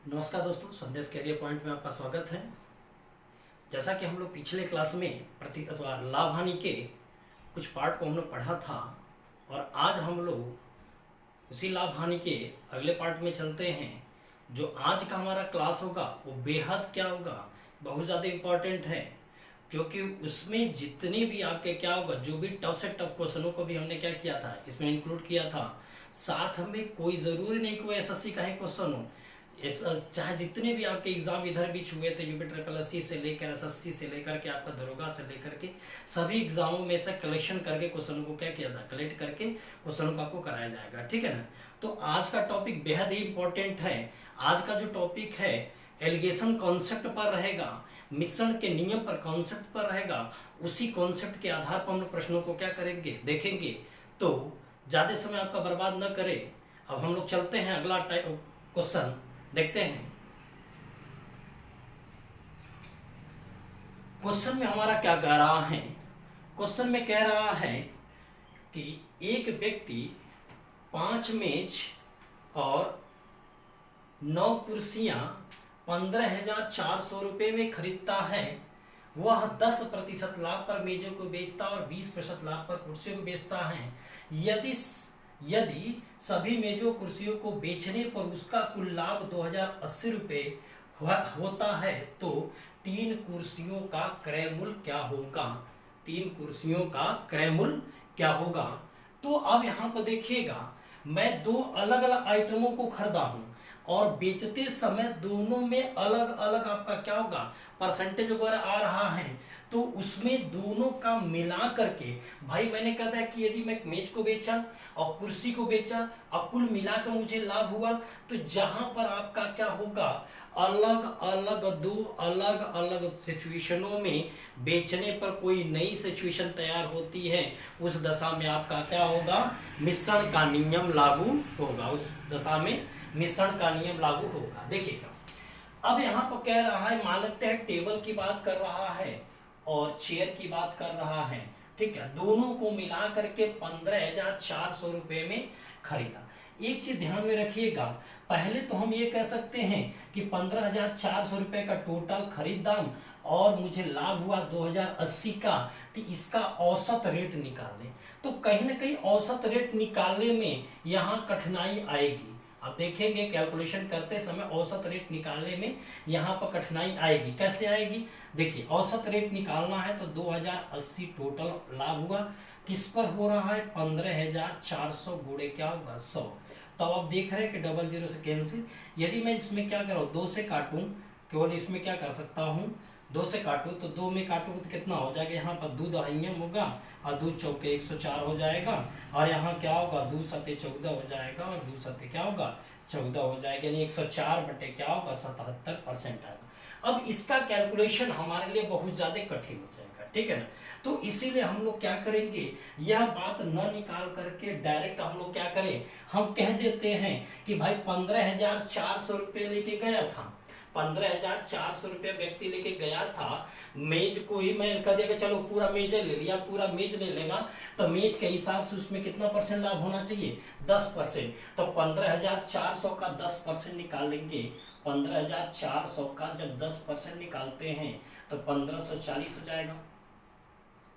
नमस्कार दोस्तों, संदेश कैरियर पॉइंट में आपका स्वागत है। जैसा कि हम लोग पिछले क्लास में प्रति अथवा लाभ हानि के कुछ पार्ट को हम लोग पढ़ा था और आज हम लोग उसी लाभ हानि के अगले पार्ट में चलते हैं। जो आज का हमारा क्लास होगा वो बेहद क्या होगा, बहुत ज़्यादा इम्पोर्टेंट है, क्योंकि उसमें जितने भी आपके क्या होगा, जो भी टफ से टफ क्वेश्चनों को भी हमने क्या किया था, इसमें इंक्लूड किया था। साथ में कोई ज़रूरी नहीं कोई एसएससी का ही क्वेश्चन हो, चाहे जितने भी आपके एग्जाम इधर बीच हुए थे, यूपी ट्रिपल एससी से लेकर एसएससी से लेकर के आपका दरोगा से लेकर के सभी एग्जामों में से कलेक्शन करके क्वेश्चनों को क्या किया था, कलेक्ट करके क्वेश्चनों को आपको कराया जाएगा। ठीक है ना। तो आज का टॉपिक बेहद ही इंपॉर्टेंट है। आज का जो टॉपिक है एलिगेशन कॉन्सेप्ट पर रहेगा, मिश्रण के नियम पर कॉन्सेप्ट पर रहेगा। उसी कॉन्सेप्ट के आधार पर हम लोग प्रश्नों को क्या करेंगे, देखेंगे। तो ज़्यादा समय आपका बर्बाद न करें, अब हम लोग चलते हैं अगला क्वेश्चन देखते हैं। क्वेश्चन में हमारा क्या कह रहा है, क्वेश्चन में कह रहा है कि एक व्यक्ति 5 मेज और 9 कुर्सियां 15,400 रुपये में खरीदता है। वह 10% लाभ पर मेजों को बेचता और 20% लाभ पर कुर्सियों को बेचता है। यदि सभी मेजों कुर्सियों को बेचने पर उसका कुल लाभ 2,080 रुपये होता है, तो 3 कुर्सियों का क्रय मूल्य क्या होगा। 3 कुर्सियों का क्रय मूल्य क्या होगा। तो अब यहाँ पर देखिएगा, मैं 2 अलग अलग आइटमों को खरीदा हूँ और बेचते समय दोनों में अलग अलग आपका क्या होगा, परसेंटेज वगैरह आ रहा है। तो उसमें दोनों का मिला करके भाई मैंने कहा था कि यदि मैं मेज को बेचा और कुर्सी को बेचा और कुल मिलाकर मुझे लाभ हुआ, तो जहां पर आपका क्या होगा, अलग अलग 2 अलग अलग सिचुएशनों में बेचने पर कोई नई सिचुएशन तैयार होती है, उस दशा में आपका क्या होगा, मिश्रण का नियम लागू होगा। उस दशा में मिश्रण का नियम लागू होगा। देखिएगा, अब यहाँ पर कह रहा है, मान लेते हैं टेबल की बात कर रहा है और चेयर की बात कर रहा है। ठीक है, दोनों को मिला करके 15,400 रुपये में खरीदा। एक चीज ध्यान में रखिएगा, पहले तो हम ये कह सकते हैं कि 15,400 रुपये का टोटल खरीद दाम और मुझे लाभ हुआ 2,080 का, तो इसका औसत रेट निकाल लें। तो कहीं ना कहीं औसत रेट निकालने में यहाँ कठिनाई आएगी। अब देखेंगे कैलकुलेशन करते समय औसत रेट निकालने में यहाँ पर कठिनाई आएगी। कैसे आएगी, देखिए औसत रेट निकालना है तो 2,080 टोटल लाभ हुआ, किस पर हो रहा है, 15,400 गुणे क्या होगा 100। तो अब देख रहे हैं कि डबल जीरो से कैंसिल। यदि मैं इसमें क्या करूँ, 2 से काटूं, केवल इसमें क्या कर सकता हूँ, 2 से काटूं तो 2 में काटूं तो कितना हो जाएगा, यहाँ पर 2 दहाइयाँ होगा और 2 चौके 104 हो जाएगा, और यहाँ क्या होगा 2 सत्ते 14 हो जाएगा और 2 सत्ते क्या होगा 14 हो जाएगा, यानी 104 बटे क्या होगा 77% आएगा। अब इसका कैलकुलेशन हमारे लिए बहुत ज्यादा कठिन हो जाएगा। ठीक है ना। तो इसीलिए हम लोग क्या करेंगे, यह बात न निकाल करके डायरेक्ट हम लोग क्या करें, हम कह देते हैं कि भाई 15,400 रुपये लेके गया था, 15,400 रुपये व्यक्ति लेके गया था। मेज को ही मैं कह दिया कि चलो पूरा मेज ले लिया, पूरा मेज ले लेगा तो मेज के हिसाब से उसमें कितना परसेंट लाभ होना चाहिए, 10%। तो 15,400 का 10% निकालेंगे। 15,400 का जब 10% निकालते हैं तो 1,540 हो जाएगा।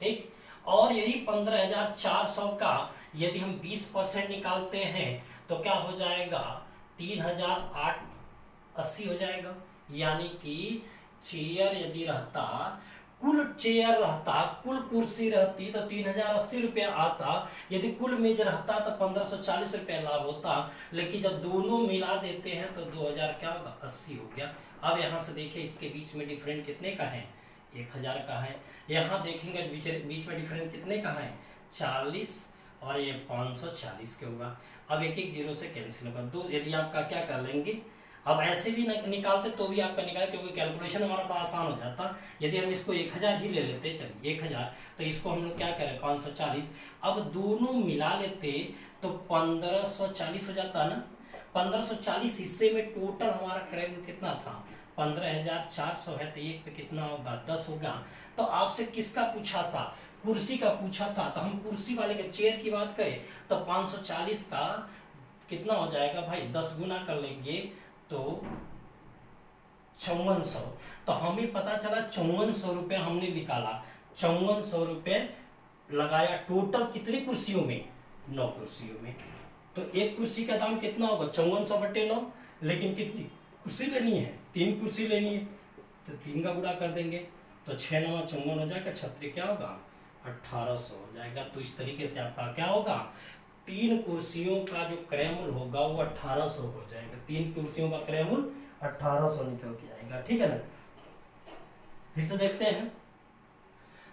ठीक, और यही 15,400 का यदि हम 20% निकालते हैं तो क्या हो जाएगा, 3,880 हो जाएगा। यानी कि चेयर यदि रहता, कुल चेयर रहता, कुल कुर्सी रहती तो 3,080 रुपया आता, यदि कुल मेज रहता तो 1,540 रुपया लाभ होता। लेकिन जब दोनों मिला देते हैं तो 2,000 क्या होगा 80 हो गया। अब यहाँ से देखिए इसके बीच में डिफरेंट कितने का है, 1,000 का है। यहाँ देखेंगे बीच में डिफरेंस कितने का है, 40, और ये 540 के होगा। अब एक एक जीरो से कैंसिल होगा। तो यदि आपका क्या कर लेंगे, अब ऐसे भी निकालते तो भी आपका निकाल, क्योंकि कैलकुलेशन हमारा बड़ा आसान हो जाता। यदि हम इसको 1,000 ही ले लेते, चलिए 1,000, तो इसको हम लोग क्या करें 540, अब दोनों मिला लेते तो 1,540 हो जाता ना। 1,540 हिस्से में टोटल हमारा क्रय मूल्य कितना था, 15,400 है, तो एक पे कितना होगा 10 होगा। तो आपसे किसका पूछा था, कुर्सी का पूछा था, तो हम कुर्सी वाले के चेयर की बात करें तो 540 का कितना हो जाएगा भाई, 10 गुना कर लेंगे तो 5400। तो हमें पता चला 5400 रुपये हमने निकाला, 5400 रुपये लगाया टोटल कितनी कुर्सियों में, 9 कुर्सियों में। तो एक कुर्सी का दाम कितना होगा, 5400/9। लेकिन कितनी कुर्सी लेनी है, 3 कुर्सी लेनी है, तो 3 का गुणा कर देंगे, तो 6 9 54 हो जाएगा, 36 क्या होगा 1800 हो जाएगा। तो इस तरीके से आपका क्या होगा, 3 कुर्सियों का जो क्रय मूल्य होगा वो 1800 हो जाएगा। 3 कुर्सियों का क्रय मूल्य 1800 निकल के आएगा, ठीक है ना। फिर से देखते हैं,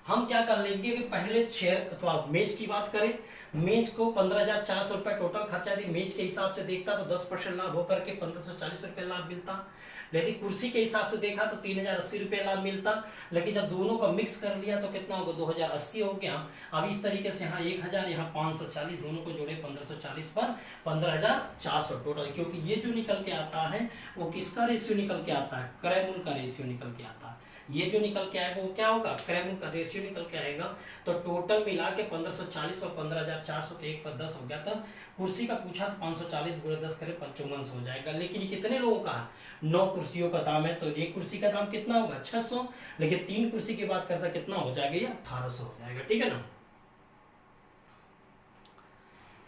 हम क्या कर लेंगे कि पहले चेयर अथवा मेज की बात करें। मेज को 15,400 रुपये टोटल खर्चा यदि मेज के हिसाब से देखता तो 10% लाभ होकर के 1540 रुपये लाभ मिलता। यदि कुर्सी के हिसाब से देखा तो 3080 रुपये लाभ मिलता। लेकिन जब दोनों का मिक्स कर लिया तो कितना होगा, 2080 हो गया। अब इस तरीके से यहाँ 1000, यहाँ 540, दोनों को जोड़े 1540 पर 15,400 टोटल। क्योंकि ये जो निकल के आता है वो किसका रेशियो निकल के आता है, क्रय मूल्य का रेशियो निकल के आता है। ये जो निकल के आएगा वो क्या होगा, क्रय मूल्य का रेशियो निकल के आएगा। तो टोटल मिला के 1540 पर 15,400 तो 1 पर 10 हो गया। तब कुर्सी का पूछा तो 540 गुणे 10 करें 5500 हो जाएगा। लेकिन कितने लोगों का है, 9 कुर्सियों का दाम है, तो एक कुर्सी का दाम कितना होगा 600। लेकिन 3 कुर्सी की बात करता कितना हो जाएगा, ये 1800 हो जाएगा, ठीक है ना।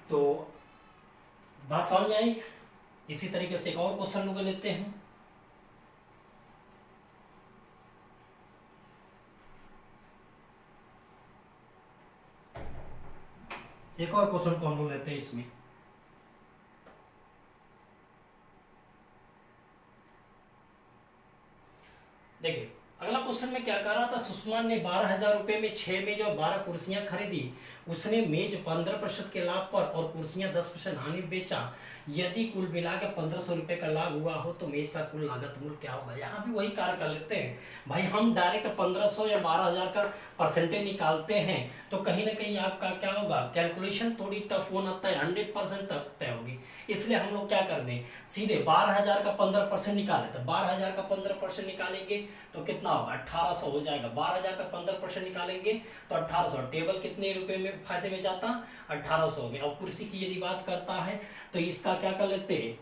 तो बात समझ में आई। इसी तरीके से एक और क्वेश्चन लोग लेते हैं। एक और क्वेश्चन को हम लोग लेते हैं इसमें। देखिए अगला क्वेश्चन में क्या कर रहा था, सुषमा ने 12,000 रुपए में 6 मेज और 12 कुर्सियां खरीदी। उसने मेज 15% के लाभ पर और कुर्सियां 10% हानि बेचा। यदि कुल मिला के 1500 रुपए का लाभ हुआ हो तो मेज का कुल लागत मूल्य क्या होगा। यहाँ भी वही कार्य कर लेते हैं भाई, हम डायरेक्ट 1500 या 12,000 का परसेंटेज निकालते हैं तो कहीं ना कहीं आपका क्या होगा, कैलकुलेशन थोड़ी टफ होना तय 100% तय होगी। इसलिए हम लोग क्या कर दें, सीधे 12,000 का 15% निकाले। तो 12,000 का 15% निकालेंगे तो कितना होगा 1800 हो जाएगा। 12,000 का 15% निकालेंगे तो 1800। टेबल कितने रुपए में फायदे में जाता, 1800 में। अब कुर्सी की यदि बात करता है तो इसका क्या कर लेते,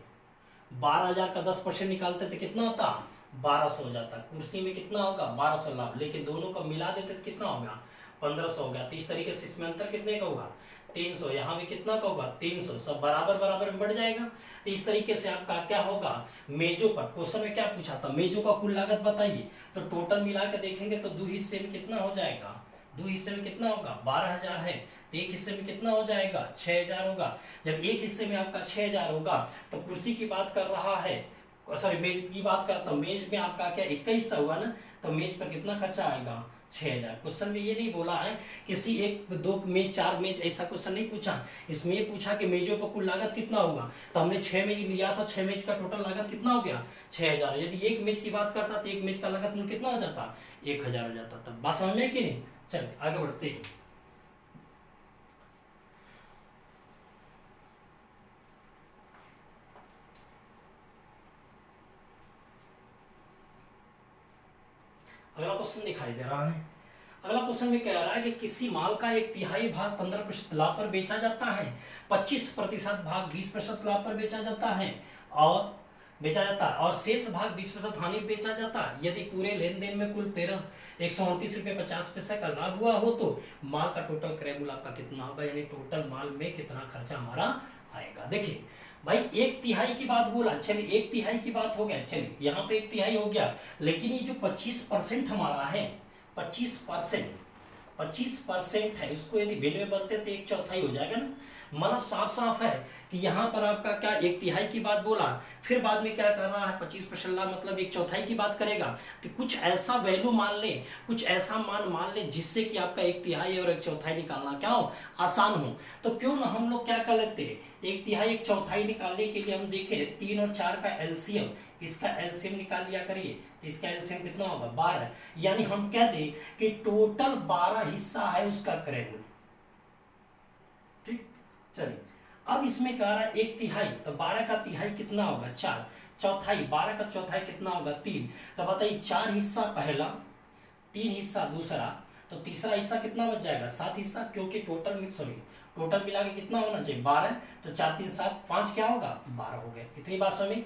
12,000 का 10% निकालते थे कितना होता, 1200 हो जाता। कुर्सी में कितना होगा 1200 लाभ, लेकिन दोनों का मिला देते तो कितना होगा 1500 हो गया। तो इस तरीके से इसमें अंतर कितने का होगा 300। यहाँ भी कितना का होगा 300, सब बराबर बराबर में बढ़ जाएगा। तो इस तरीके से आपका क्या होगा, मेजों पर क्वेश्चन में क्या पूछा था, मेजों का कुल लागत बताइए। तो टोटल मिला के देखेंगे तो 2 हिस्से में कितना हो जाएगा, 2 हिस्से में कितना होगा 12,000 है, तो एक हिस्से में कितना हो जाएगा 6,000 होगा। जब एक हिस्से में आपका 6,000 होगा तो कुर्सी की बात कर रहा है, सॉरी मेज की बात करता हूँ, मेज में आपका क्या एक का हिस्सा हुआ ना, तो मेज पर कितना खर्चा आएगा 6,000। क्वेश्चन में ये नहीं बोला है किसी 1 2 मेज 4 मेज ऐसा क्वेश्चन नहीं पूछा। इसमें ये पूछा कि मेजों पर कुल लागत कितना होगा। तो हमने 6 मेज लिया था, 6 मेज का टोटल लागत कितना हो गया 6,000। यदि एक मेज की बात करता तो एक मेज का लागत मूल्य कितना हो जाता 1,000 हो जाता। तब बात समझ में कि नहीं। चलिए आगे बढ़ते हैं। अगला क्वेश्चन दिखाई दे रहा है। अगला क्वेश्चन में कह रहा है कि किसी माल का 1/3 भाग 15% लाभ पर बेचा जाता है, 25% भाग 20% लाभ पर बेचा जाता है और शेष भाग 20% हानि बेचा जाता है। यदि पूरे लेन देन में कुल 129 रुपये 50 पैसे का लाभ हुआ हो तो माल का टोटल क्रय मूल्य आपका कितना होगा, यानी टोटल माल में कितना खर्चा हमारा आएगा। देखिए भाई 1/3 की बात बोला, चलिए 1/3 की बात हो गया, चलिए यहाँ पे 1/3 हो गया। लेकिन ये जो 25% हमारा है, 25% है, उसको यदि वैल्यू में बदलते तो 1/4 हो जाएगा ना। मतलब साफ साफ है कि यहाँ पर आपका क्या 1/3 की बात बोला, फिर बाद में क्या कर रहा है 25% लाभ मतलब 1/4 की बात करेगा। तो कुछ ऐसा वैल्यू मान ले, कुछ ऐसा मान मान ले जिससे कि आपका 1/3 और 1/4 निकालना क्या हो, आसान हो। तो क्यों ना हम लोग क्या कर लेते हैं, 1/3 1/4 निकालने के लिए हम देखें 3 और 4 का एलसीएम, इसका एलसीएम निकाल लिया करिए। इसका एलसीएम कितना होगा 12, यानी हम कह दें कि टोटल 12 हिस्सा है उसका क्रय मूल्य। ठीक, चलिए अब इसमें कह रहा है 1/3, तो 12 का तिहाई कितना होगा 4, चौथाई 12 का चौथाई कितना होगा 3। तो बताइए 4 हिस्सा पहला, 3 हिस्सा दूसरा, तो तीसरा हिस्सा कितना बच जाएगा 7 हिस्सा, क्योंकि टोटल में सॉरी टोटल मिला के कितना होना चाहिए 12, तो 4 3 7 5 क्या होगा 12 हो गया। इतनी बात समझ।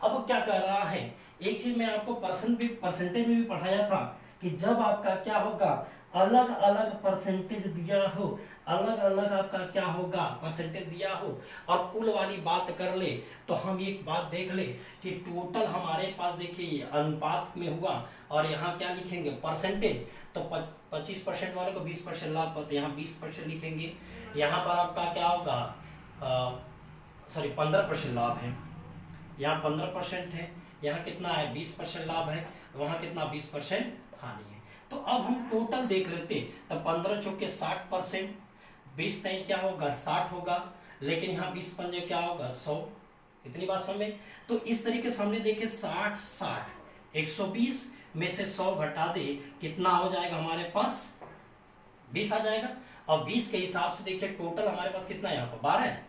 अब क्या कर रहा है, एक चीज मैं आपको परसेंटेज में भी पढ़ाया था कि जब आपका क्या होगा अलग अलग परसेंटेज दिया हो, अलग अलग आपका क्या होगा परसेंटेज दिया हो और कुल वाली बात कर ले, तो हम एक बात देख ले कि टोटल हमारे पास देखिए अनुपात में हुआ और यहाँ क्या लिखेंगे परसेंटेज, तो 25% वाले को 20% लाभ पाते, यहाँ 20% लिखेंगे। यहाँ पर आपका क्या होगा 15% लाभ है, यहाँ 15% है, यहाँ कितना है 20% लाभ है, वहाँ कितना 20% हानि है। तो अब हम टोटल देख लेते, तो 15 चौके 60%, 20 तय क्या होगा 60 होगा, लेकिन यहाँ 20 पंजे क्या होगा 100। इतनी बात समझ। तो इस तरीके से हमने देखे 60 60 120 में से 100 घटा दे, कितना हो जाएगा हमारे पास 20 आ जाएगा। और 20 के हिसाब से देखिए टोटल हमारे पास कितना है यहाँ पर 12 है,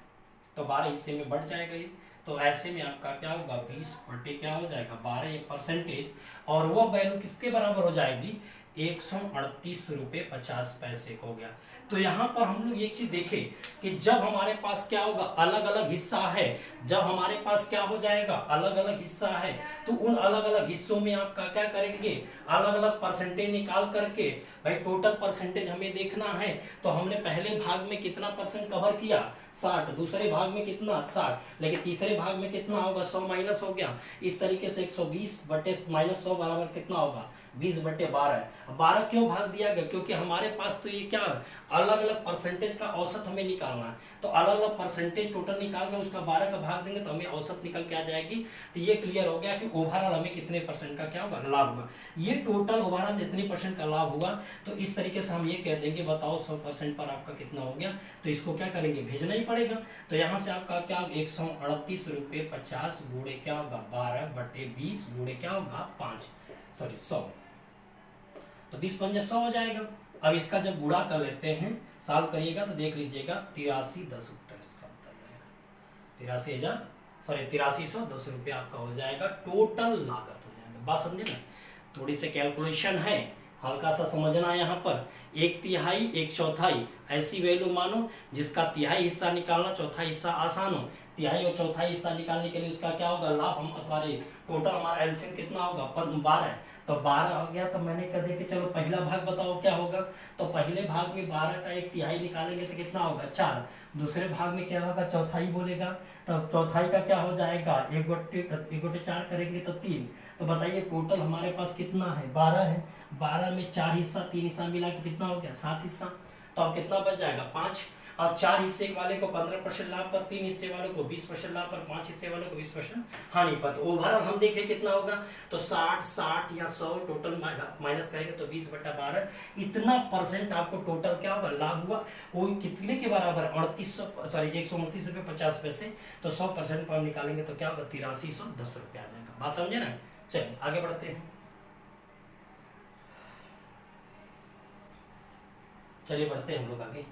तो 12 हिस्से में बढ़ जाएगा ये। तो ऐसे में आपका क्या होगा 20 बटे क्या हो जाएगा 12 ये परसेंटेज, और वो वैल्यू किसके बराबर हो जाएगी 138 रुपये 50 पैसे हो गया। तो यहाँ पर हम लोग एक चीज देखें कि जब हमारे पास क्या होगा अलग अलग हिस्सा है, जब हमारे पास क्या हो जाएगा अलग अलग हिस्सा है, तो उन अलग अलग हिस्सों में आपका क्या करेंगे अलग अलग परसेंटेज निकाल करके, भाई टोटल परसेंटेज हमें देखना है। तो हमने पहले भाग में कितना परसेंट कवर किया 60, दूसरे भाग में कितना 60, लेकिन तीसरे भाग में कितना होगा 100 माइनस हो गया। इस तरीके से 120 बटे माइनस 100 बराबर कितना होगा 20 बटे 12। 12 क्यों भाग दिया गया, क्योंकि हमारे पास तो ये क्या अलग अलग परसेंटेज का औसत हमें निकालना है। तो अलग अलग परसेंटेज टोटल निकाल कर उसका 12 का भाग देंगे तो हमें औसत निकल के आ जाएगी। तो ये क्लियर हो गया कि ओवरऑल हमें कितने परसेंट का क्या होगा लाभ हुआ। ये टोटल ओवरऑल जितने परसेंट का लाभ हुआ, तो इस तरीके से हम ये कह देंगे बताओ 100% पर आपका कितना हो गया। तो इसको क्या करेंगे भेजना ही पड़ेगा। तो यहाँ से आपका क्या 138 रुपये 50 गुणे क्या होगा 12 बटे 20 गुणे क्या होगा 100, तो 20 पंजे 100 हो जाएगा। अब इसका जब गुणा कर लेते हैं सॉल्व करिएगा तो देख लीजिएगा 8310 उत्तर इसका होता जाएगा 8310 रुपये आपका हो जाएगा, टोटल लागत हो जाएगा। बात समझे ना, थोड़ी से कैलकुलेशन है, हल्का सा समझना है। यहाँ पर 1/3 1/4 ऐसी वैल्यू मानो जिसका तिहाई हिस्सा निकालना चौथा हिस्सा आसान हो। तिहाई और चौथा हिस्सा निकालने के लिए उसका क्या होगा लाभ, हम अथवा टोटल हमारा एलसीएम कितना होगा 12, तो 12 हो गया। तो मैंने कह दिया कि चलो पहला भाग बताओ क्या होगा, तो पहले भाग में 12 का 1/3 निकालेंगे तो कितना होगा 4, दूसरे भाग में क्या होगा चौथाई बोलेगा, तो चौथाई का क्या हो जाएगा 1/4 करेंगे तो 3। तो बताइए टोटल हमारे पास कितना है 12 है, 12 में 4 हिस्सा 3 हिस्सा मिला के कितना हो गया 7 हिस्सा। तो अब कितना बच जाएगा 5, और 4 हिस्से वाले को 15% लाभ पर, 3 हिस्से वाले को 20% लाभ पर, 5 हिस्से वाले को 20% हानि पर। तो ओवरऑल हम देखें कितना होगा, तो 60 60 या 100 टोटल माइनस करेंगे तो 20/12 इतना परसेंट आपको टोटल क्या होगा लाभ हुआ। वो कितने के बराबर 129 रुपये 50 पैसे। तो 100% पर निकालेंगे तो क्या होगा 8310 रुपये आ जाएगा। बात समझे ना। चलिए आगे बढ़ते हैं, चलिए बढ़ते हैं हम लोग आगे।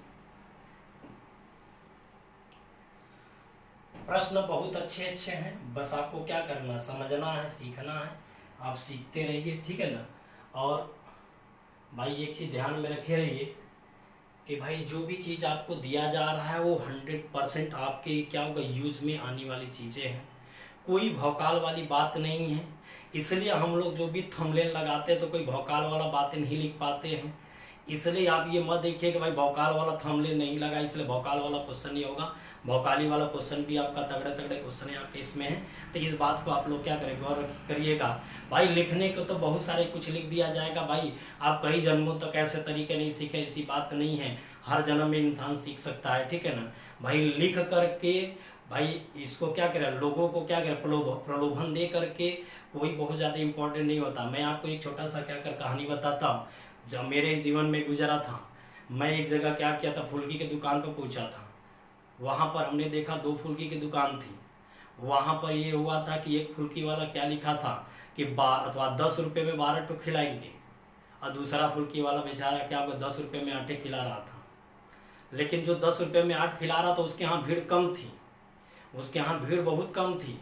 प्रश्न बहुत अच्छे अच्छे हैं, बस आपको क्या करना समझना है सीखना है, आप सीखते रहिए ठीक है ना। और भाई एक चीज़ ध्यान में रखे रहिए कि भाई जो भी चीज़ आपको दिया जा रहा है वो 100% आपके क्या होगा यूज़ में आने वाली चीज़ें हैं, कोई भौकाल वाली बात नहीं है। इसलिए हम लोग जो भी थंबनेल लगाते हैं तो कोई भौकाल वाला बातें नहीं लिख पाते हैं। इसलिए आप ये मत देखिए कि भाई भौकाल वाला थंबनेल नहीं लगा इसलिए भौकाल वाला क्वेश्चन नहीं होगा। भौकाली वाला क्वेश्चन भी आपका तगड़े तगड़े क्वेश्चन है आपके इसमें है। तो इस बात को आप लोग क्या करें गौर करिएगा। भाई लिखने को तो बहुत सारे कुछ लिख दिया जाएगा, भाई आप कई जन्मों तक ऐसे तरीके नहीं सीखे ऐसी बात नहीं है, हर जन्म में इंसान सीख सकता है ठीक है ना। भाई लिख करके भाई इसको क्या करें लोगों को क्या करें प्रलोभन दे करके कोई बहुत ज़्यादा इंपॉर्टेंट नहीं होता। मैं आपको एक छोटा सा क्या कर कहानी बताता हूँ, जब मेरे जीवन में गुजरा था। मैं एक जगह क्या किया था फुल्की की दुकान पर पहुंचा था, वहाँ पर हमने देखा 2 फुल्की की दुकान थी। वहाँ पर ये हुआ था कि एक फुल्की वाला क्या लिखा था कि 10 रुपये में 12 टो खिलाएंगे, और दूसरा फुल्की वाला बेचारा क्या होगा 10 रुपये में 8 खिला रहा था। लेकिन जो 10 रुपये में 8 खिला रहा था उसके यहाँ भीड़ कम थी, उसके यहाँ भीड़ बहुत कम थी।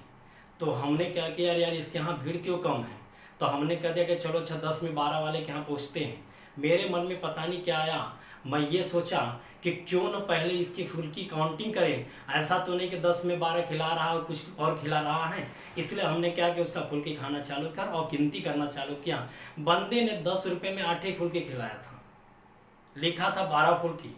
तो हमने क्या किया यार इसके यहाँ भीड़ क्यों कम है, तो हमने कह दिया कि चलो अच्छा 10 में 12 वाले के यहाँ पहुँचते हैं। मेरे मन में पता नहीं क्या आया, मैं ये सोचा कि क्यों न पहले इसकी फुल की काउंटिंग करें। ऐसा तो नहीं कि 10 में 12 खिला रहा और कुछ और खिला रहा है। इसलिए हमने क्या किया, उसका फुल्की खाना चालू कर और गिनती करना चालू किया। बंदे ने 10 रुपये में 8 ही फुल्की खिलाया था, लिखा था 12 फुल्की।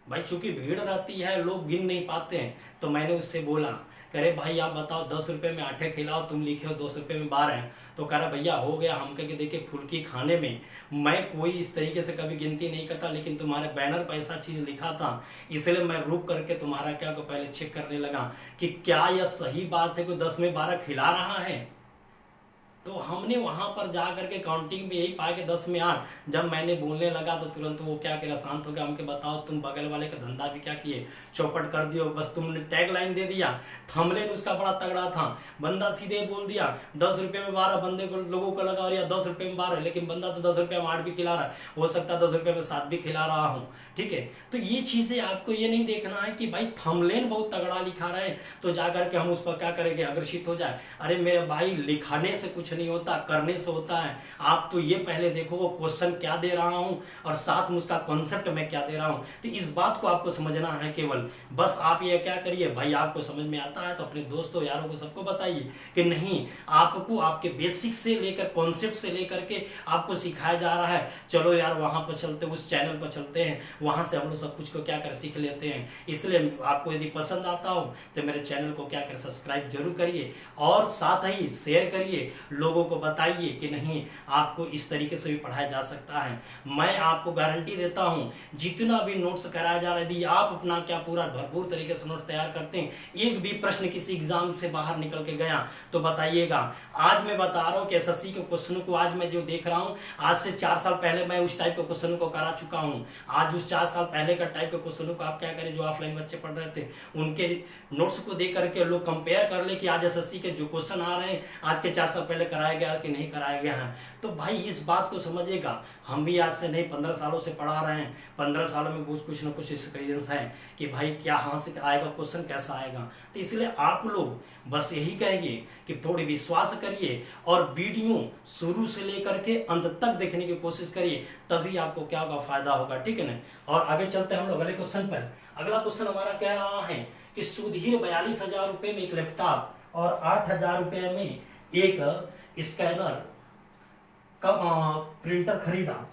भाई चूंकि भीड़ रहती है, लोग गिन नहीं पाते हैं, तो मैंने उससे बोला, कह रहे भाई आप बताओ 10 रुपये में 8 खिलाओ, तुम लिखे हो 10 रुपये में 12 है। तो कह रहा भैया हो गया। हम कह के देखिए फुल्की खाने में मैं कोई इस तरीके से कभी गिनती नहीं करता, लेकिन तुम्हारे बैनर पर ऐसा चीज़ लिखा था, इसलिए मैं रुक करके तुम्हारा क्या को पहले चेक करने लगा कि क्या यह सही बात है, कोई 10 में 12 खिला रहा है। तो हमने वहां पर जा करके काउंटिंग में यही पाया कि 10 में 8। जब मैंने बोलने लगा तो तुरंत वो क्या करा, शांत हो गया। हमके बताओ तुम बगल वाले का धंधा भी क्या किए, चौपट कर दियो। बस तुमने टैग लाइन दे दिया, थंबनेल उसका बड़ा तगड़ा था। बंदा सीधे बोल दिया 10 रुपये में 12, बंदे को लोगों को लगा और यार 10 रुपये में 12, लेकिन बंदा तो 10 रुपये में 8 भी खिला रहा है, हो सकता है 10 रुपये में 7 भी खिला रहा हूँ। ठीक है, तो ये चीजें आपको ये नहीं देखना है कि भाई थंबनेल बहुत तगड़ा लिखा रहा है तो जाकर के हम उस पर क्या करेंगे, आकर्षित हो जाए। अरे मेरे भाई लिखाने से कुछ नहीं होता, करने से होता है। आप तो ये पहले देखो वो क्वेश्चन क्या दे रहा हूं और साथ में उसका कॉन्सेप्ट मैं क्या दे रहा हूं। तो इस बात को आपको समझना है केवल। बस आप ये क्या करिए, भाई आपको समझ में आता है तो अपने दोस्तों यारों को सबको बताइए कि नहीं, आपको आपके बेसिक से लेकर कॉन्सेप्ट से लेकर के आपको सिखाया जा रहा है। चलो यार वहां पर चलते, उस चैनल पर चलते हैं, वहां से हम लोग सब कुछ को क्या कर सीख लेते हैं। इसलिए आपको यदि पसंद आता हो तो मेरे चैनल को क्या कर सब्सक्राइब जरूर करिए और साथ ही शेयर करिए, लोगों को बताइए कि नहीं आपको इस तरीके से भी पढ़ाया जा सकता है। मैं आपको गारंटी देता हूं जितना भी नोट्स कराया जा रहा है, यदि आप अपना क्या पूरा भरपूर तरीके से नोट तैयार करते हैं, एक भी प्रश्न किसी एग्जाम से बाहर निकल के गया तो बताइएगा। आज मैं बता रहा हूं कि एसएससी के क्वेश्चनों को आज मैं जो देख रहा हूं, आज से 4 साल पहले मैं उस टाइप के क्वेश्चनों को करा चुका हूं। आज उस 4 साल पहले का टाइप के क्वेश्चनों को आप क्या करें, जो ऑफलाइन बच्चे पढ़ रहे थे उनके नोट्स को देख करके लोग कंपेयर कर ले कि आज एसएससी के जो क्वेश्चन आ रहे हैं आज के 4 साल पहले कराया गया कि नहीं कराया गया है। तो भाई इस बात को समझिएगा, हम भी आज से नहीं 15 सालों से पढ़ा रहे हैं, 15 सालों में कुछ ना कुछ एक्सपीरियंस है कि भाई क्या हाँ से आएगा क्वेश्चन, कैसा आएगा। तो इसलिए आप लोग बस यही कहेंगे कि थोड़ी विश्वास करिए और वीडियो शुरू से लेकर के अंत तक देखने की कोशिश करिए, तभी आपको क्या होगा, फायदा होगा। ठीक है ना। और आगे चलते हैं हम लोग अगले क्वेश्चन पर। अगला क्वेश्चन हमारा कह रहा है कि सुधीर 42,000 रुपये में एक लैपटॉप और 8,000 रुपये में एक स्कैनर का प्रिंटर खरीदा।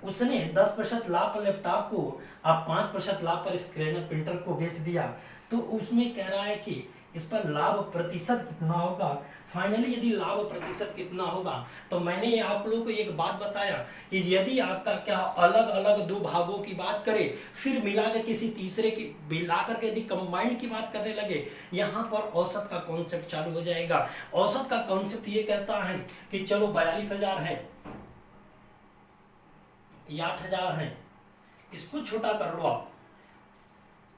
उसने 10% लाभ पर लैपटॉप को अब 5% लाभ पर स्कैनर प्रिंटर को बेच दिया। तो उसमें कह रहा है कि इस पर लाभ प्रतिशत कितना होगा। फाइनली यदि लाभ प्रतिशत कितना होगा, तो मैंने आप लोगों को एक बात बताया कि यदि आपका क्या अलग अलग दो भागों की बात करें, फिर मिलाकर किसी तीसरे की मिलाकर के यदि कंबाइंड की बात करने लगे, यहाँ पर औसत का कॉन्सेप्ट चालू हो जाएगा। औसत का कॉन्सेप्ट ये कहता है कि चलो 42,000 है, 8,000 है, इसको छोटा कर लो आप,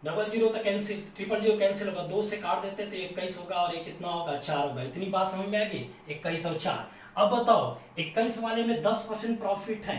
00 तक कैंसिल, 000 कैंसिल होगा, 2 से काट देते तो 21 होगा और ये कितना होगा, 4 होगा। इतनी बात समझ में आ गई, 21 और 4। अब बताओ 21 वाले में 10% प्रॉफिट है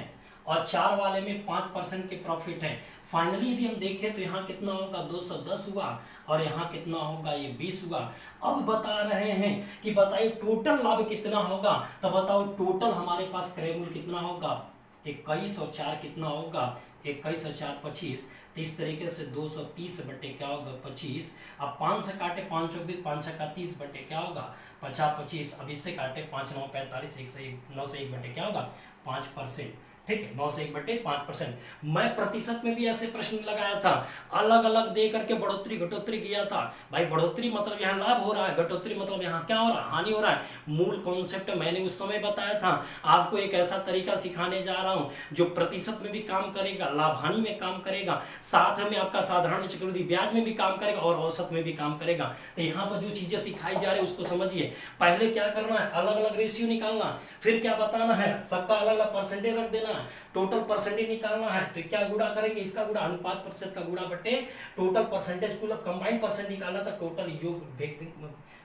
और 4 वाले में 5% के प्रॉफिट है। फाइनली यदि हम देखें तो यहाँ कितना होगा, 210 हुआ और यहाँ कितना होगा, ये 20 हुआ। अब बता रहे हैं कि बताइए टोटल लाभ कितना होगा। तो बताओ टोटल हमारे पास क्रय मूल्य कितना होगा, 21 और 4 कितना होगा, 21 और 4 25। तो इस तरीके से 230 बटे क्या होगा, 25। अब 5 से काटे 5 24, 5 का 30 बटे क्या होगा, 50 25। अब इससे काटे 5 9 45, 1 से 9 से 1 बटे क्या होगा, 5%। ठीक है, 9 से 1 बटे 5%। मैं प्रतिशत में भी ऐसे प्रश्न लगाया था, अलग अलग दे करके बढ़ोतरी घटोतरी किया था। भाई बढ़ोतरी मतलब यहाँ लाभ हो रहा है, घटोतरी मतलब यहाँ क्या हो रहा है, हानि हो रहा है। मूल कॉन्सेप्ट मैंने उस समय बताया था। आपको एक ऐसा तरीका सिखाने जा रहा हूँ जो प्रतिशत में भी काम करेगा, लाभ हानि में काम करेगा, साथ में आपका साधारण चक्रवृद्धि ब्याज में भी काम करेगा और औसत में भी काम करेगा। तो यहाँ पर जो चीजें सिखाई जा रही है उसको समझिए। पहले क्या करना है, अलग अलग रेशियो निकालना, फिर क्या बताना है, सबका अलग अलग परसेंटेज रख देना, टोटल परसेंटेज निकालना है। तो क्या गुणा करेंगे, इसका गुणा अनुपात प्रतिशत का गुणा बटे टोटल परसेंटेज को कंबाइंड परसेंट निकालना था, टोटल योग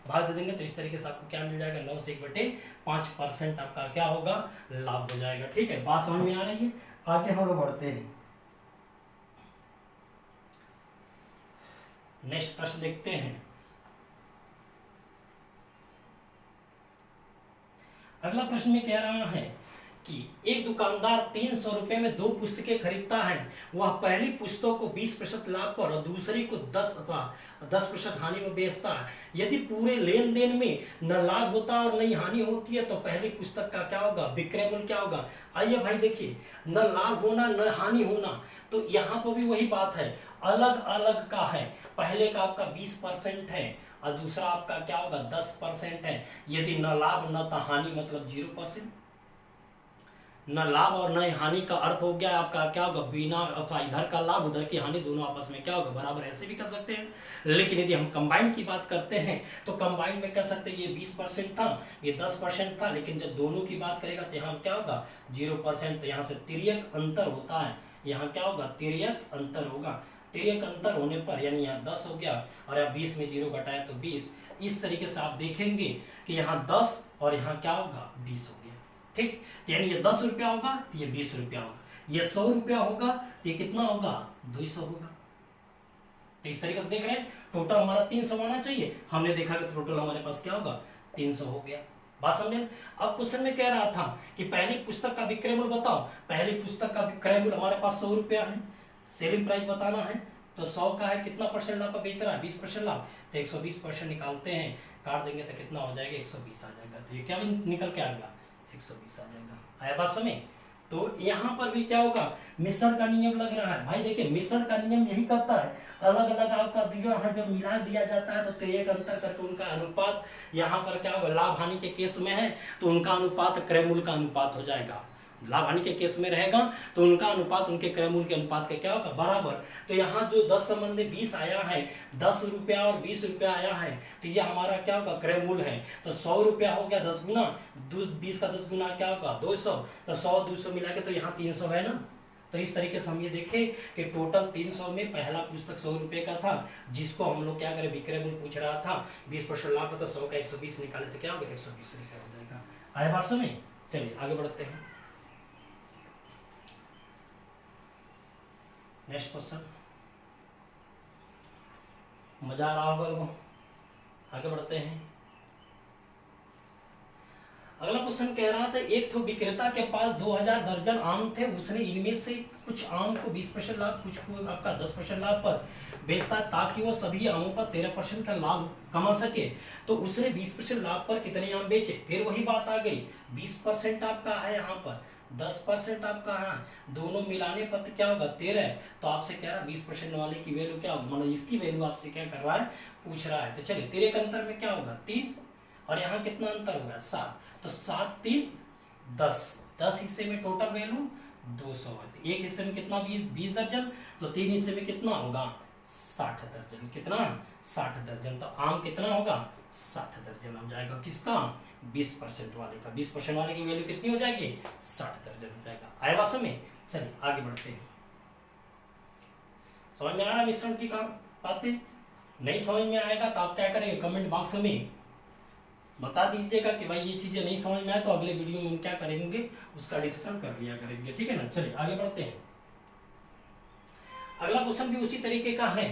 भाग दे देंगे। तो इस तरीके से आपको क्या मिल जाएगा, 9 से 1 बटे 5% आपका क्या होगा, लाभ हो जाएगा। ठीक है, बात समझ में आ रही है। आगे हम लोग बढ़ते हैं, नेक्स्ट प्रश्न देखते हैं। अगला प्रश्न में कह रहा है कि एक दुकानदार 300 रुपए में 2 पुस्तकें खरीदता है, वह पहली पुस्तक को 20% लाभ पर और दूसरी को 10 अथवा 10% हानि में बेचता है। यदि पूरे लेन देन में न लाभ होता और न ही हानि होती है तो पहली पुस्तक का क्या होगा, विक्रय मूल्य क्या होगा। आइए भाई देखिए, न लाभ होना न हानि होना, तो यहाँ पर भी वही बात है, अलग अलग का है। पहले का आपका 20% है और दूसरा आपका क्या होगा 10% है। यदि न लाभ न हानि मतलब 0%, न लाभ और न हानि का अर्थ हो गया आपका क्या होगा बिना, अथवा इधर का लाभ उधर की हानि दोनों आपस में क्या होगा बराबर, ऐसे भी कर सकते हैं। लेकिन यदि हम कंबाइन की बात करते हैं तो कंबाइन में कह सकते हैं ये 20% था, ये 10% था, लेकिन जब दोनों की बात करेगा तो यहाँ क्या होगा 0%। तो यहाँ से तिर्यक अंतर होता है, यहाँ क्या होगा तिर्यक अंतर होगा। तिर्यक अंतर होने पर यानी यहाँ 10 हो गया और यहाँ 20 में 0 घटाया तो 20। इस तरीके से आप देखेंगे कि यहाँ 10 और यहाँ क्या होगा 20 हो गया, ठीक। यानी ये 10 रुपया होगा तो ये 20 रुपया होगा, ये 100 रुपया होगा तो ये कितना होगा 200 होगा। तो इस तरीके से देख रहे हैं टोटल हमारा 300 आना चाहिए, हमने देखा कि टोटल हमारे पास क्या होगा 300 हो गया। बात समझे। अब क्वेश्चन में कह रहा था कि पहली पुस्तक का विक्रय मूल्य बताओ। पहली पुस्तक का विक्रय मूल्य हमारे पास 100 रुपया है, सेलिंग प्राइस बताना है, तो 100 का है, कितना परसेंट लाभ पर बेच रहा है 20% लाभ, तो 120% निकालते हैं, काट देंगे तो कितना हो जाएगा 120 आ जाएगा। तो ये क्या निकल के आ गया 120 आ जाएगा। आया बात समझ। तो यहाँ पर भी क्या होगा मिश्रण का नियम लग रहा है। भाई देखिए मिश्रण का नियम यही कहता है, अलग अलग आपका दिया है जब मिला दिया जाता है तो एक अंतर करके उनका अनुपात, यहाँ पर क्या होगा लाभ हानि के केस में है तो उनका अनुपात क्रय मूल्य का अनुपात हो जाएगा। लाभ हानि के केस में रहेगा तो उनका अनुपात उनके क्रय मूल्य के अनुपात का क्या होगा बराबर। तो यहाँ जो 10 संबंधी 20 आया है, 10 रुपया और 20 रुपया आया है, तो ये हमारा क्या होगा क्रय मूल्य है। तो 100 रुपया हो गया 10 गुना, 20 का 10 गुना क्या होगा 200, तो 100 200 मिला के तो यहाँ 300 है ना। तो इस तरीके से हम ये देखें कि टोटल 300 में पहला पुस्तक 100 रुपये का था, जिसको हम लोग क्या करें विक्रय मूल्य पूछ रहा था 20% लाभ, तो 100 का 120 निकाले तो क्या होगा 120 रुपया हो जाएगा। आए बात समझ। चलिए आगे बढ़ते हैं। नेक्स्ट क्वेश्चन, मजा आ रहा होगा लोगों। आगे बढ़ते हैं। अगला क्वेश्चन कह रहा था एक तो विक्रेता के पास 2000 दर्जन आम थे, उसने इनमें से कुछ आम को 20% लाभ, कुछ को आपका 10% लाभ पर बेचता है ताकि वो सभी आमों पर 13% का लाभ कमा सके। तो उसने 20% लाभ पर कितने आम बेचे। फिर वही बात आ गई 20% आपका है यहाँ पर, 10% आपका है, दोनों मिलाने पर क्या होगा 13। तो आपसे कह रहा है 20% वाले की वैल्यू क्या होगा, मतलब इसकी वैल्यू आपसे क्या कर रहा है पूछ रहा है। तो चलिए 13 का अंतर में क्या होगा 3 और यहाँ कितना अंतर होगा 7, तो 7 3 10, 10 हिस्से में टोटल वैल्यू 200 है। एक हिस्से में कितना 20 दर्जन, तो 3 हिस्से में कितना होगा 60 दर्जन, कितना 60 दर्जन। तो आम कितना होगा 60 दर्जन हो जाएगा किसका 20% वाले का। 20% वाले की वैल्यू कितनी हो जाएगी 60 दर्जन हो जाएगा। आए बात समझ। चलिए आगे बढ़ते हैं। समझ में आ रहा मिश्रण की बातें। नहीं समझ में आएगा तो आप क्या करेंगे कमेंट बॉक्स में बता दीजिएगा कि भाई ये चीजें नहीं समझ में आए, तो अगले वीडियो में हम क्या करेंगे उसका डिस्कशन कर लिया करेंगे, ठीक है ना। चलिए आगे बढ़ते हैं। अगला क्वेश्चन भी उसी तरीके का है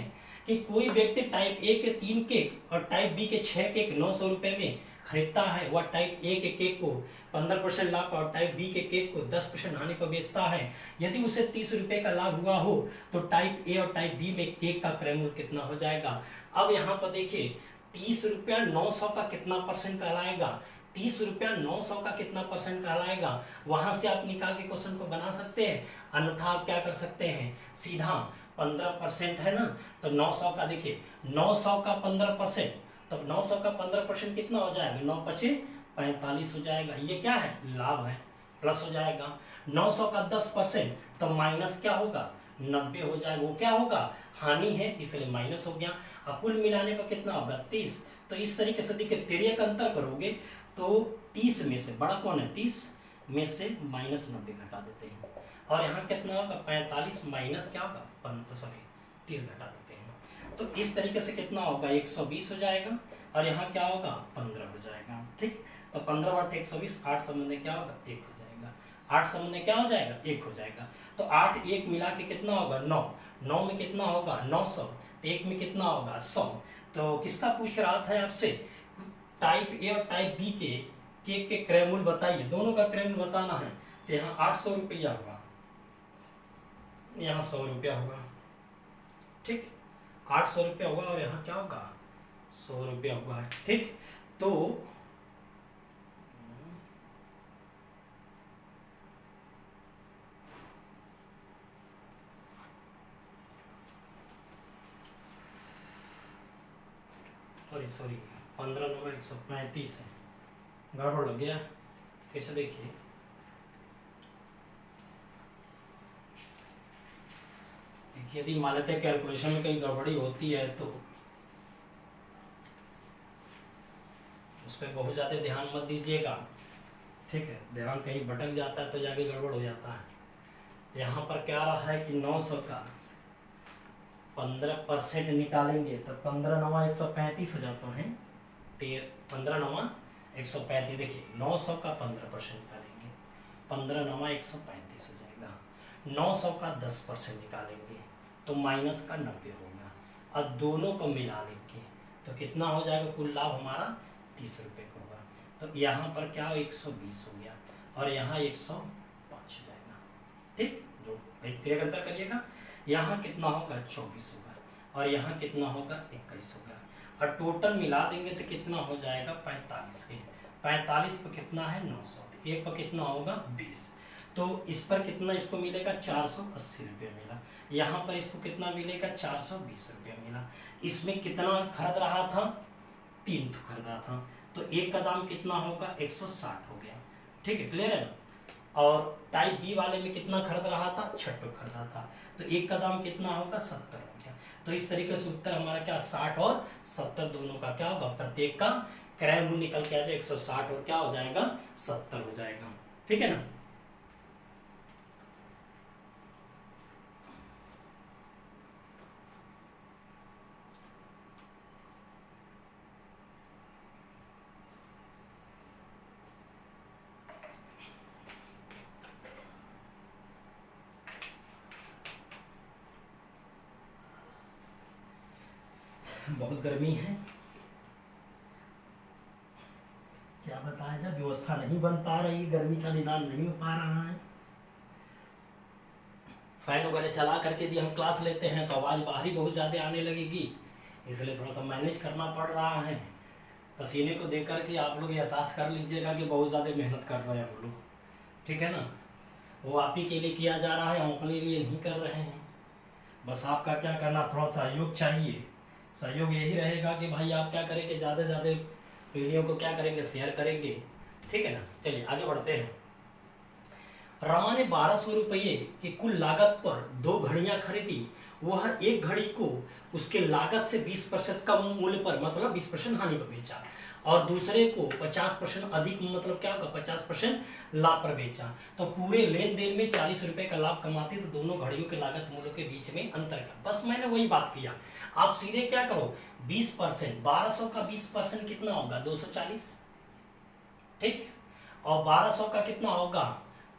कि कोई व्यक्ति टाइप ए के 3 केक और टाइप बी के 6 केक 900 रुपए में खरीदता है। वह टाइप ए के केक को 15% लाभ और टाइप बी के केक को 10% हानि पर बेचता है। यदि उसे 30 रुपए का लाभ हुआ हो तो टाइप ए और टाइप बी में केक का क्रय मूल्य कितना हो जाएगा। अब यहाँ पर देखिए 30 रुपया 900 का कितना परसेंट कहलाएगा, 30 रुपया 900 का कितना परसेंट कहलाएगा, वहां से आप निकाल के क्वेश्चन को बना सकते हैं। अन्यथा आप क्या कर सकते हैं सीधा 15% है ना, तो 900 का देखिए 900 का 15%, तो 900 का 15% कितना हो जाएगा 9 पचे 45 हो जाएगा। ये क्या है लाभ है, प्लस हो जाएगा। 900 का 10% तो माइनस क्या होगा 90 हो जाएगा, वो क्या होगा हानि है इसलिए माइनस हो गया। अब कुल मिलाने पर कितना होगा 30। तो इस तरीके से देखिए तिर्यक अंतर करोगे तो 30 में से बड़ा कौन है 30 में से माइनस 90 घटा देते हैं, और यहाँ कितना होगा 45 माइनस क्या होगा 30 घटा देते हैं। तो इस तरीके से कितना होगा 120 हो जाएगा, और यहाँ क्या होगा 15 हो जाएगा, ठीक। तो 15 बटे 120 8 संबंध क्या होगा 1 हो जाएगा, 8 संबंध क्या हो जाएगा 1 हो जाएगा। तो 8 1 मिला के कितना होगा 9, 9 में कितना होगा 900, तो 1 में कितना होगा 100। तो किसका पूछ रहा था आपसे टाइप ए और टाइप बी के केक के क्रय मूल्य बताइए, दोनों का क्रय मूल्य बताना है। तो यहाँ 800 रुपया होगा, यहाँ 100 रुपया होगा, ठीक, 800 रुपया होगा और यहाँ क्या होगा 100 रुपया होगा, ठीक। तो सॉरी 15 नंबर 135 है, गड़बड़ लग गया, फिर से देखिए। यदि मान लेते हैं कैलकुलेशन में कहीं गड़बड़ी होती है तो उस पर बहुत ज़्यादा ध्यान मत दीजिएगा, ठीक है, ध्यान कहीं भटक जाता है तो जाके गड़बड़ हो जाता है। यहाँ पर क्या रहा है कि 900 का 15% निकालेंगे तो 15 नवा 135 हो जाता है, 15 नवा 135, देखिए 900 का 15% निकालेंगे, 15 नवा 135 हो जाएगा, 900 का 10% निकालेंगे तो माइनस का 90 होगा, और दोनों को मिला लेंगे तो कितना हो जाएगा, कुल लाभ हमारा 30 रुपये का होगा। तो यहाँ पर क्या 120 हो गया और यहाँ 105 हो जाएगा, ठीक, जो तिरक अंतर करिएगा, यहाँ कितना होगा 24 होगा और यहाँ कितना होगा 21 होगा, और टोटल मिला देंगे तो कितना हो जाएगा 45 के, 45 पर कितना है 900, एक पर कितना होगा 20, तो इस पर कितना इसको मिलेगा 480 रुपये मिला, यहाँ पर इसको कितना मिलेगा 420 रुपये मिला। इसमें कितना खरीद रहा था 3 तो खरीदा था, तो एक का दाम कितना होगा 160 हो गया, ठीक है, क्लियर है ना। और टाइप बी वाले में कितना खरीद रहा था 6 खरीदा था, तो एक का दाम कितना होगा 70 हो गया। तो इस तरीके से उत्तर हमारा क्या 60 और 70 दोनों का क्या होगा, प्रत्येक का क्रय मूल्य निकल के आ जाए 160 और क्या हो जाएगा 70 हो जाएगा, ठीक है ना। बहुत गर्मी है, क्या बताया जाए, व्यवस्था नहीं बन पा रही, गर्मी का निदान नहीं हो पा रहा है। फैन वगैरह चला करके यदि हम क्लास लेते हैं तो आवाज़ बाहर ही बहुत ज़्यादा आने लगेगी, इसलिए थोड़ा सा मैनेज करना पड़ रहा है। पसीने को देख करके आप लोग एहसास कर लीजिएगा कि बहुत ज़्यादा मेहनत कर रहे हैं हम लोग, ठीक है ना। वो आप ही के लिए किया जा रहा है, हम अपने लिए नहीं कर रहे हैं। बस आपका क्या करना, थोड़ा सहयोग चाहिए। सहयोग यही रहेगा कि भाई आप क्या करेंगे, ज़्यादा से ज़्यादा वीडियो को क्या करेंगे, शेयर करेंगे, ठीक है ना। चलिए आगे बढ़ते हैं। रमा ने 1200 रुपये की कुल लागत पर 2 घड़ियां खरीदी, वह एक घड़ी को उसके लागत से 20% कम मूल्य पर, मतलब 20% हानि पर बेचा, और दूसरे को 50% अधिक, मतलब क्या होगा 50% लाभ पर बेचा। तो पूरे लेन देन में 40 रुपए का लाभ कमाते, तो दोनों घड़ियों के लागत मूल्यों के बीच में अंतर क्या। बस मैंने वही बात किया, आप सीधे क्या करो 20%, 1200 का 20% कितना होगा 240, ठीक, और 1200 का कितना होगा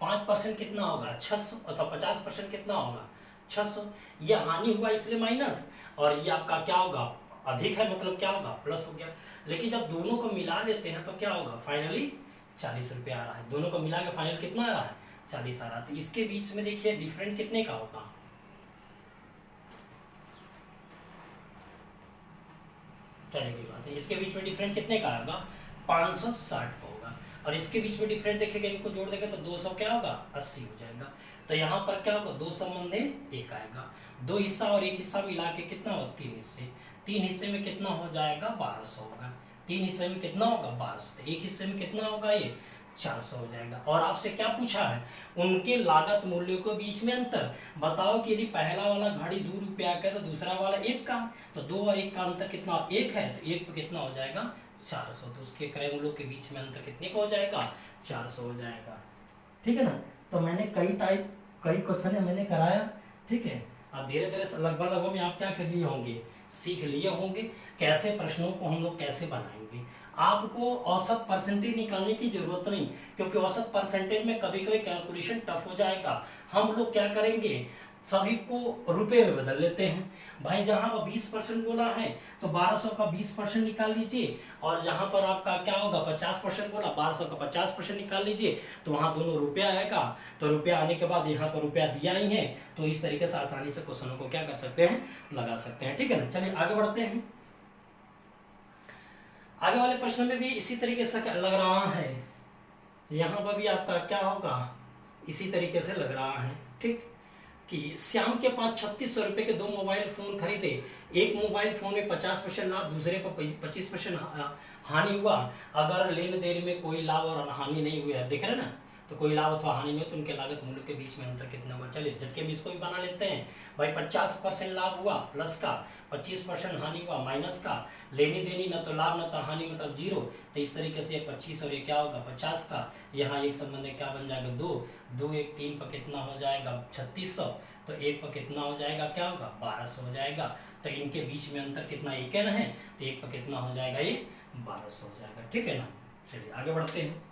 5% कितना होगा 600, अथवा 50% कितना होगा 600। ये हानि हुआ इसलिए माइनस, और ये आपका क्या होगा अधिक है, मतलब क्या होगा प्लस हो गया। लेकिन जब दोनों को मिला लेते हैं तो क्या होगा, फाइनली 40 रुपये आ रहा है, दोनों को मिला के फाइनल कितना आ रहा है 40 आ रहा है। तो इसके बीच में देखिए डिफरेंट कितने का होगा, चलिए कोई बात नहीं, इसके बीच में डिफरेंट कितने का आएगा 560 का होगा, और इसके बीच में डिफरेंट देखेंगे, इनको जोड़ देंगे तो 200 क्या होगा 80 हो जाएगा। तो यहाँ पर क्या होगा 2 संबंध एक आएगा, 2 हिस्सा और 1 हिस्सा मिला के कितना होगा 3 हिस्से, 3 हिस्से में कितना हो जाएगा 1200 होगा, 3 हिस्से में कितना होगा 1200, 1 हिस्से में कितना होगा ये 400 हो जाएगा। और आपसे क्या पूछा है, उनके लागत मूल्यों के बीच में अंतर बताओ कि यदि पहला वाला घड़ी 2 रुपया का तो दूसरा वाला 1 का, तो 2 और 1 का अंतर कितना 1 है, तो 1 पे कितना हो जाएगा 400, तो उसके क्रय मूल्यों के बीच में अंतर कितने का हो जाएगा 400 हो जाएगा, ठीक है ना। तो मैंने कई क्वेश्चन मैंने कराया, ठीक है। अब धीरे धीरे लगभग में आप क्या कर लिए होंगे, सीख लिए होंगे कैसे प्रश्नों को हम लोग कैसे बनाएंगे। आपको औसत परसेंटेज निकालने की जरूरत नहीं, क्योंकि औसत परसेंटेज में कभी कभी कैलकुलेशन टफ हो जाएगा। हम लोग क्या करेंगे सभी को रुपए में बदल लेते हैं। भाई जहां पर 20% बोला है तो 1200 का 20% निकाल लीजिए, और जहां पर आपका क्या होगा 50% बोला, 1200 का 50% निकाल लीजिए, तो वहां दोनों रुपया आएगा। तो रुपया आने के बाद यहाँ पर रुपया दिया ही है, तो इस तरीके से आसानी से क्वेश्चनों को क्या कर सकते हैं, लगा सकते हैं। ठीक है ना, चलिए आगे बढ़ते हैं। आगे वाले प्रश्न में भी इसी तरीके से लग रहा है, यहाँ पर भी आपका क्या होगा, इसी तरीके से लग रहा है। ठीक, कि श्याम के पास 3600 रुपए के 2 मोबाइल फोन खरीदे। एक मोबाइल फोन में 50% लाभ, दूसरे पर 25% हानि हुआ। अगर लेन देन में कोई लाभ और हानि नहीं हुआ, देख रहे ना, तो कोई लाभ अथवा हानि नहीं, तो उनके लागत मूल्य के बीच में अंतर कितना हुआ। चलिए झटके में इसको भी बना लेते हैं। भाई 50% लाभ हुआ प्लस का, 25% हानि हुआ माइनस का, लेनी देनी न तो लाभ न तो हानि, मतलब 0। तो इस तरीके से 25 और ये क्या होगा 50 का, यहाँ एक संबंध है क्या बन जाएगा 2, 2 1 3 पर कितना हो जाएगा 3600, तो 1 पर कितना हो जाएगा क्या होगा 1200 हो जाएगा। तो इनके बीच में अंतर कितना, एक है ना है, तो 1 पर कितना हो जाएगा ये 1200 हो जाएगा। ठीक है ना, चलिए आगे बढ़ते हैं।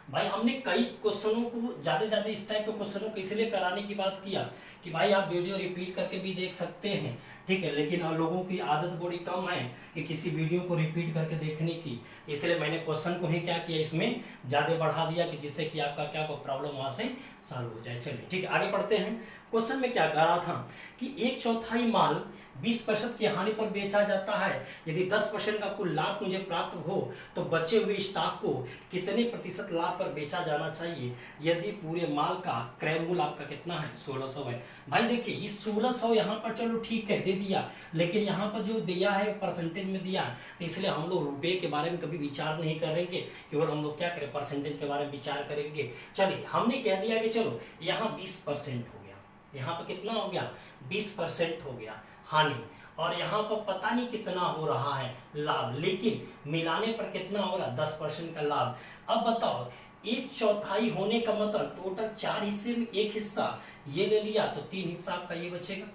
भाई हमने कई क्वेश्चनों को ज्यादा इस टाइप के क्वेश्चनों को इसलिए कराने की बात किया कि भाई आप वीडियो रिपीट करके भी देख सकते हैं। ठीक है, लेकिन लोगों की आदत बड़ी कम है कि किसी वीडियो को रिपीट करके देखने की, इसलिए मैंने क्वेश्चन को ही क्या किया, इसमें ज्यादा बढ़ा दिया कि जिससे कि आपका क्या प्रॉब्लम वहां से सॉल्व हो जाए। चलिए ठीक है, आगे बढ़ते हैं। क्वेश्चन में क्या कह रहा था कि 1/4 माल 20% की हानि पर बेचा जाता है। यदि 10% का कुल लाभ मुझे प्राप्त हो तो बचे हुए स्टॉक को कितने प्रतिशत लाभ पर बेचा जाना चाहिए। यदि पूरे माल का क्रय मूल्य आपका कितना है 1600 है। भाई देखिए इस 1600 यहाँ पर चलो ठीक है दे दिया, लेकिन यहाँ पर जो दिया है परसेंटेज में दिया है, तो इसलिए हम लोग रुपए के बारे में कभी विचार नहीं करेंगे, केवल हम लोग क्या करें परसेंटेज के बारे में विचार करेंगे। चलिए हमने कह दिया कि चलो यहाँ 20% हो गया, यहाँ पर कितना हो गया 20% हो गया हानि, और यहाँ पर पता नहीं कितना हो रहा है लाभ, लेकिन मिलाने पर कितना हो रहा 10% का लाभ। अब बताओ 1/4 होने का मतलब टोटल 4 हिस्से में 1 हिस्सा ये ले लिया तो 3 हिस्सा आपका ये बचेगा,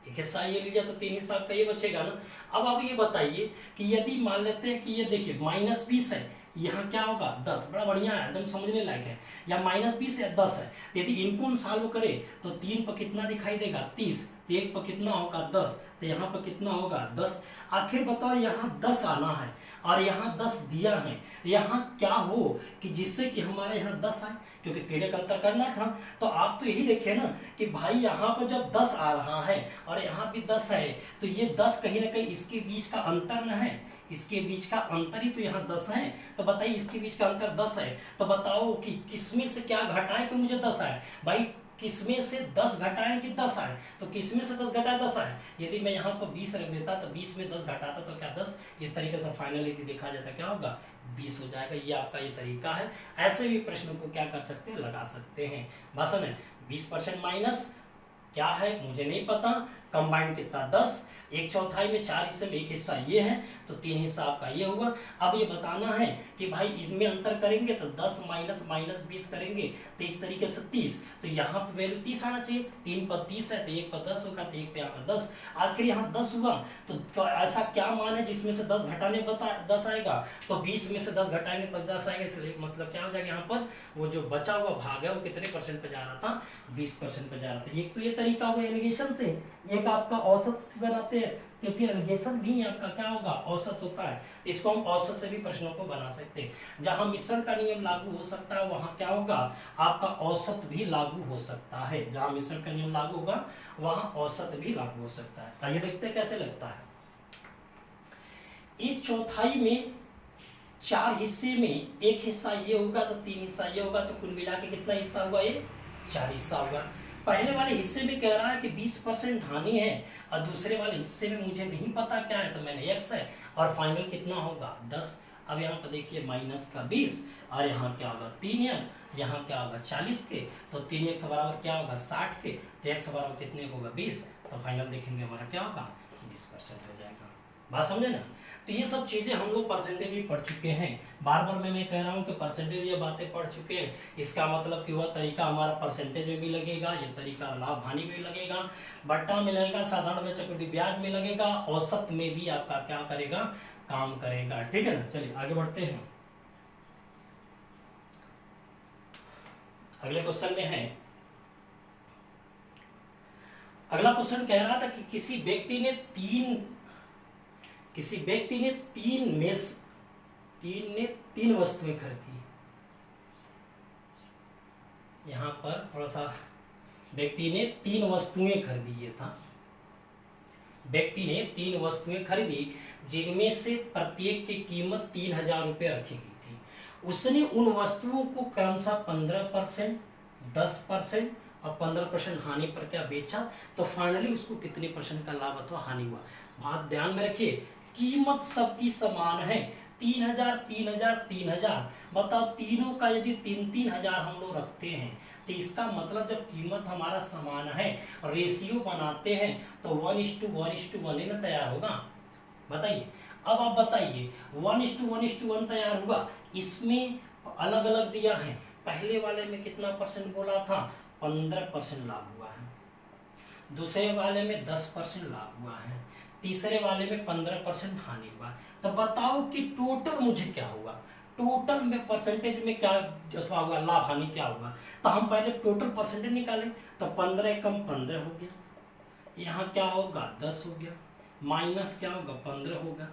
1 हिस्सा ये ले लिया तो 3 हिस्सा आपका ये बचेगा ना। अब आप ये बताइए कि यदि मान लेते हैं कि ये देखिए -20 है, यहाँ क्या होगा 10, बड़ा बढ़िया है एकदम समझने लायक है, या -20 है 10 है, यदि इनको सॉल्व करे तो 3 पर कितना दिखाई देगा 30, तो 1 पर कितना होगा 10, तो यहाँ पर कितना होगा 10। आखिर बताओ यहाँ 10 आना है और यहाँ 10 दिया है, यहाँ क्या हो कि जिससे कि हमारे यहाँ 10 आए, क्योंकि 13 का अंतर करना था। तो आप तो यही देखे ना कि भाई यहाँ पर जब 10 आ रहा है और यहाँ भी 10 है, तो ये 10 कहीं ना कहीं इसके बीच का अंतर न है, इसके बीच का अंतर ही तो यहाँ 10 है। तो बताइए इसके बीच का अंतर 10 है, तो बताओ कि किसमें से क्या घटाएं कि मुझे 10 आए। भाई किसमें से 10 घटाएं कि 10 आए, तो किसमें से 10 घटाए 10 आए। यदि मैं यहाँ पर 20 रख देता तो 20 में 10 घटाता तो क्या 10, इस तरीके से फाइनल यदि देखा जाता क्या होगा 20 हो जाएगा। ये आपका ये तरीका है, ऐसे भी प्रश्नों को क्या कर सकते हैं लगा सकते हैं। भाषण है 20% माइनस क्या है मुझे नहीं पता, कंबाइंड कितना 10, 1/4 में 4 हिस्से में 1 हिस्सा ये है, तो 3 हिस्सा आपका ये होगा। अब ये बताना है कि भाई इनमें अंतर करेंगे तो 10 माइनस 20 करेंगे तो इस तरीके से 30, तो यहाँ पे वैल्यू 30 आना चाहिए, 3 पर 30 है तो 1 पर 10 होगा, तो 1 पे यहाँ पर 10। आखिर यहाँ 10 हुआ तो ऐसा क्या मान है जिसमें से 10 घटाने 10 आएगा, तो 20 में से 10 घटाएंगे तब 10 आएगा, इसलिए मतलब क्या हो जाएगा यहाँ पर वो जो बचा हुआ भाग है वो कितने % पे जा रहा था 20% पे जा रहा था। एक तो ये तरीका हुआ एलिगेशन से, एक आपका औसत बनाते हैं, क्योंकि एलिगेशन भी आपका क्या होगा औसत होता है, इसको हम औसत से भी प्रश्नों को बना सकते हैं। जहां मिश्रण का नियम लागू हो सकता है वहां क्या होगा आपका औसत भी लागू हो सकता है, जहां मिश्रण का नियम लागू होगा वहां औसत भी लागू हो सकता है। आइए देखते हैं कैसे लगता है। 1/4 में 4 हिस्से में 1 हिस्सा ये होगा तो 3 हिस्सा ये होगा, तो कुल मिला के कितना हिस्सा हुआ ये 4 हिस्सा होगा। पहले वाले हिस्से में कह रहा है कि 20% हानि है और दूसरे वाले हिस्से में मुझे नहीं पता क्या है, तो मैंने x है और फाइनल कितना होगा 10। अब यहाँ पर देखिए माइनस का 20 और यहाँ क्या होगा 3x, यहाँ क्या होगा 40 के, तो 3x बराबर क्या होगा 60 के, तो x बराबर कितने होगा 20, तो फाइनल देखेंगे हमारा क्या होगा 20% हो जाएगा। बात समझे ना। तो ये सब चीजें हम लोग परसेंटेज भी पढ़ चुके हैं, बार बार मैं कह रहा हूँ कि परसेंटेज ये बातें पढ़ चुके हैं, इसका मतलब कि वह तरीका हमारा परसेंटेज में भी लगेगा, ये तरीका लाभ हानि में भी लगेगा, बट्टा में लगेगा, साधारण में चक्रवृद्धि ब्याज में लगेगा, औसत में भी आपका क्या करेगा काम करेगा। ठीक है ना, चलिए आगे बढ़ते हैं। अगले क्वेश्चन में है अगला क्वेश्चन कह रहा था कि किसी व्यक्ति ने तीन वस्तुएं खरीदी। यहां पर थोड़ा सा, व्यक्ति ने 3 वस्तुएं खरीदी, ये था, व्यक्ति ने 3 वस्तुएं खरीदी जिनमें से प्रत्येक की कीमत 3000 रुपये रखी गई थी। उसने उन वस्तुओं को क्रमशः 15%, 10% और 15% हानि पर क्या बेचा, तो फाइनली उसको कितने % का लाभ अथवा हानि हुआ। बात ध्यान में रखिए, कीमत सबकी समान है, 3000, 3000, 3000। बताओ तीनों का यदि 3-3000 हम लोग रखते हैं तो इसका मतलब जब कीमत हमारा समान है, रेशियो बनाते हैं तो 1:1:1 ही ना तैयार होगा। बताइए, अब आप बताइए 1:1:1 तैयार हुआ, इसमें अलग अलग दिया है। पहले वाले में कितना % बोला था, 15% लाभ हुआ है, दूसरे वाले में 10% लाभ हुआ है, तीसरे वाले में 15% हानि हुआ। तो बताओ कि टोटल मुझे क्या हुआ, टोटल में परसेंटेज में क्या अथवा हुआ, लाभ हानि क्या हुआ। तो हम पहले टोटल परसेंटेज निकालें, तो 15 कम 15 हो गया, यहाँ क्या होगा 10 हो गया, माइनस क्या होगा 15 होगा।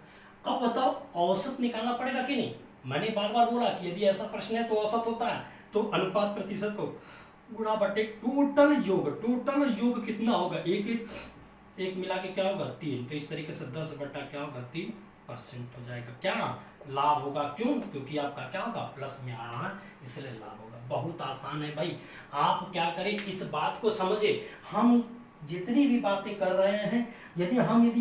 अब बताओ औसत निकालना पड़ेगा कि नहीं। मैंने बार बार बोला कि यदि ऐसा प्रश्न है तो औसत होता है, तो अनुपात प्रतिशत को गुणा बटे टोटल योग। टोटल योग कितना होगा, एक मिला के क्या होगा 3। तो इस तरीके से 10 बटा क्या होगा 3% हो जाएगा, क्या लाभ होगा। क्यों, क्योंकि आपका क्या होगा प्लस में आ रहा है, इसलिए लाभ होगा। बहुत आसान है भाई, आप क्या करें इस बात को समझे। हम जितनी भी बातें कर रहे हैं, यदि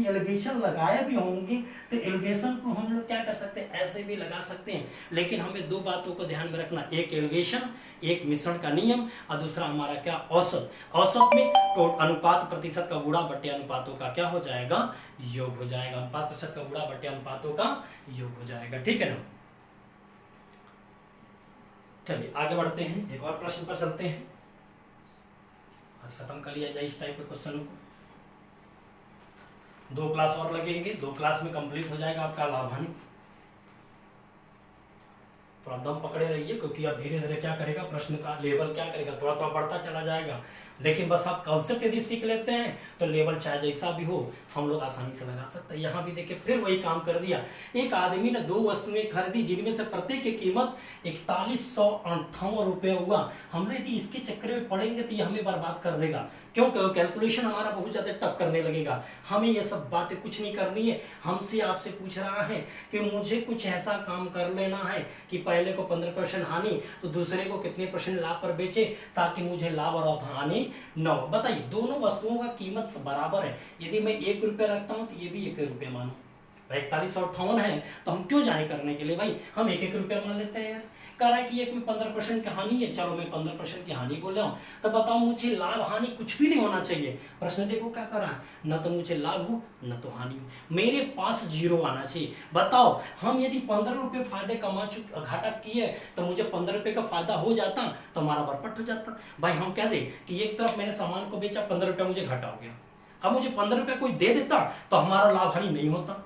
एलिगेशन लगाए भी होंगे तो एलिगेशन को हम लोग क्या कर सकते हैं, ऐसे भी लगा सकते हैं। लेकिन हमें 2 बातों को ध्यान में रखना, एक एलिगेशन, एक मिश्रण का नियम, और दूसरा हमारा क्या औसत। औसत में तो अनुपात प्रतिशत का गुणा बटे अनुपातों का क्या हो जाएगा, योग हो जाएगा। अनुपात प्रतिशत का गुणा बटे अनुपातों का योग हो जाएगा, ठीक है ना। चलिए आगे बढ़ते हैं, एक और प्रश्न पर चलते हैं। आज खत्म कर लिया जाए इस टाइप के क्वेश्चनों को। 2 क्लास और लगेंगे, 2 क्लास में कंप्लीट हो जाएगा आपका लाभ हानि। थोड़ा दम पकड़े रहिए, क्योंकि अब धीरे धीरे क्या करेगा, प्रश्न का लेवल क्या करेगा, थोड़ा थोड़ा बढ़ता चला जाएगा। लेकिन बस आप कॉन्सेप्ट यदि सीख लेते हैं तो लेवल चाहे जैसा भी हो हम लोग आसानी से लगा सकते हैं। यहाँ भी देखिए फिर वही काम कर दिया। एक आदमी ने 2 वस्तुएं खरीदी जिनमें से प्रत्येक की कीमत 4158 रुपये हुआ। हमने यदि इसके चक्कर में पड़ेंगे तो ये हमें बर्बाद कर देगा, क्योंकि कैलकुलेशन हमारा बहुत ज़्यादा टफ करने लगेगा। हमें ये सब बातें कुछ नहीं करनी है। हमसे आपसे पूछ रहा है कि मुझे कुछ ऐसा काम कर लेना है कि पहले को 15% हानि तो दूसरे को कितने % लाभ पर बेचे, ताकि मुझे लाभ और हानि न हो। बताइए दोनों वस्तुओं का कीमत बराबर है, यदि मैं 1 रुपया रखता हूं तो ये भी 1 रुपया मानो। 4158 है तो हम क्यों जाए करने के लिए भाई, हम 1-1 रुपया मान लेते हैं यार। कह रहा है कि एक में 15% की हानि है, चलो मैं 15% की हानि बोल रहा हूँ। तो बताओ मुझे लाभ हानि कुछ भी नहीं होना चाहिए। प्रश्न देखो क्या कर रहा है, न तो मुझे लाभ हो न तो हानि हो, मेरे पास 0 आना चाहिए। बताओ हम यदि 15 रुपये फायदे कमा चुके, घाटा किए, तो मुझे 15 रुपये का फायदा हो जाता तो हमारा बरपट हो जाता। भाई हम कह दे कि एक तरफ मैंने सामान को बेचा, 15 रुपया मुझे घाटा हो गया, अब मुझे 15 रुपया कोई दे देता तो हमारा लाभ हानि नहीं होता,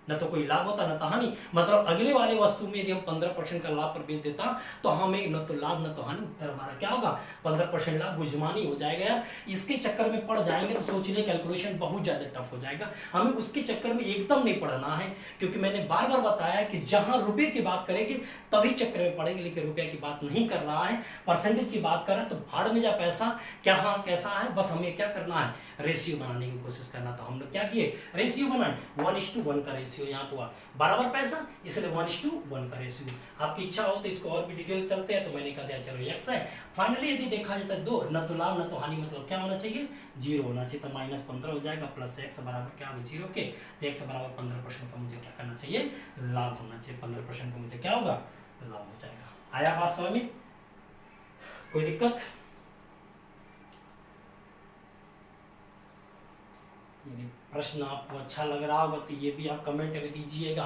न तो कोई लाभ होता न तो हानि। मतलब अगले वाले वस्तु में यदि हम 15% का लाभ पर बेच देता तो हमें न तो लाभ न तो हानि, उत्तर हमारा क्या होगा 15% लाभ। बुझमानी हो जाएगा यार, इसके चक्कर में पड़ जाएंगे तो सोचने कैलकुलेशन बहुत ज्यादा टफ हो जाएगा। हमें उसके चक्कर में एकदम नहीं पड़ना है, क्योंकि मैंने बार बार बताया कि जहां रुपए की बात करेंगे तभी चक्कर में पड़ेंगे, लेकिन रुपये की बात नहीं कर रहा है, परसेंटेज की बात कर रहा है। तो भाड़ में जा पैसा क्या, हाँ कैसा है, बस हमें क्या करना है, रेशियो बनाने की कोशिश करना। तो हम लोग क्या किए, रेशियो बनाए, 1:1 का रेशियो यहाँ हुआ, बराबर पैसा इसलिए 1:1 का रेशियो। आपकी इच्छा हो तो इसको और भी डिटेल चलते हैं, तो मैंने कहा दिया चलो x है। फाइनली यदि देखा जाता है 2, न तो लाभ न तो हानि, मतलब क्या होना चाहिए 0 होना चाहिए। तो -15 हो जाएगा, प्लस x बराबर क्या होगा 0 के, तो x बराबर 15% का मुझे क्या करना चाहिए, लाभ होना चाहिए। 15% का मुझे क्या होगा, लाभ हो जाएगा। आया बात समझ में, कोई दिक्कत? यदि प्रश्न आपको अच्छा लग रहा होगा तो ये भी आप कमेंट में दीजिएगा,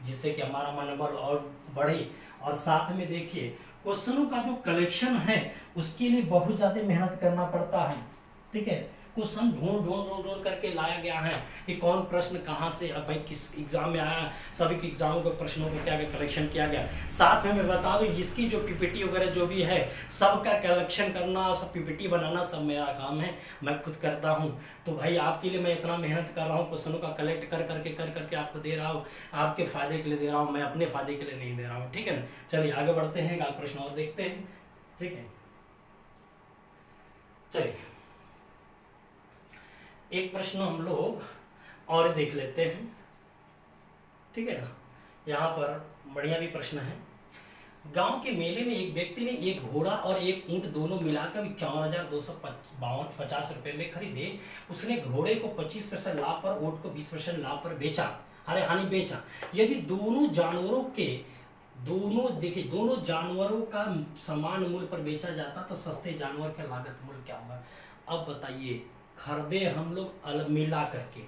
जिससे कि हमारा मनोबल और बढ़े। और साथ में देखिए क्वेश्चनों का जो कलेक्शन है उसके लिए बहुत ज़्यादा मेहनत करना पड़ता है, ठीक है। क्वेश्चन ढूंढ ढूंढ ढूंढ ढूंढ करके लाया गया है कि कौन प्रश्न कहाँ से अब भाई किस एग्जाम में आया, सभी के एग्जामों के प्रश्नों को क्या कलेक्शन किया गया। साथ में मैं बता दूं इसकी जो पीपीटी वगैरह जो भी है सबका कलेक्शन करना और सब पीपीटी बनाना सब मेरा काम है, मैं खुद करता हूँ। तो भाई आपके लिए मैं इतना मेहनत कर रहा हूँ, क्वेश्चनों का कलेक्ट कर करके आपको दे रहा हूँ, आपके फायदे के लिए दे रहा हूँ, मैं अपने फायदे के लिए नहीं दे रहा हूँ, ठीक है ना। चलिए आगे बढ़ते हैं, एक प्रश्न और देखते हैं, ठीक है। चलिए एक प्रश्न हम लोग और देख लेते हैं, ठीक है ना। यहाँ पर बढ़िया भी प्रश्न है। गांव के मेले में एक व्यक्ति ने एक घोड़ा और एक ऊंट दोनों मिलाकर 51,250 रुपए में खरीदे। उसने घोड़े को 25% लाभ पर, ऊंट को 20% लाभ पर बेचा, हानि बेचा। यदि दोनों जानवरों का समान मूल्य पर बेचा जाता तो सस्ते जानवर का लागत मूल्य क्या होगा। अब बताइए, खरीदे हम लोग मिला करके।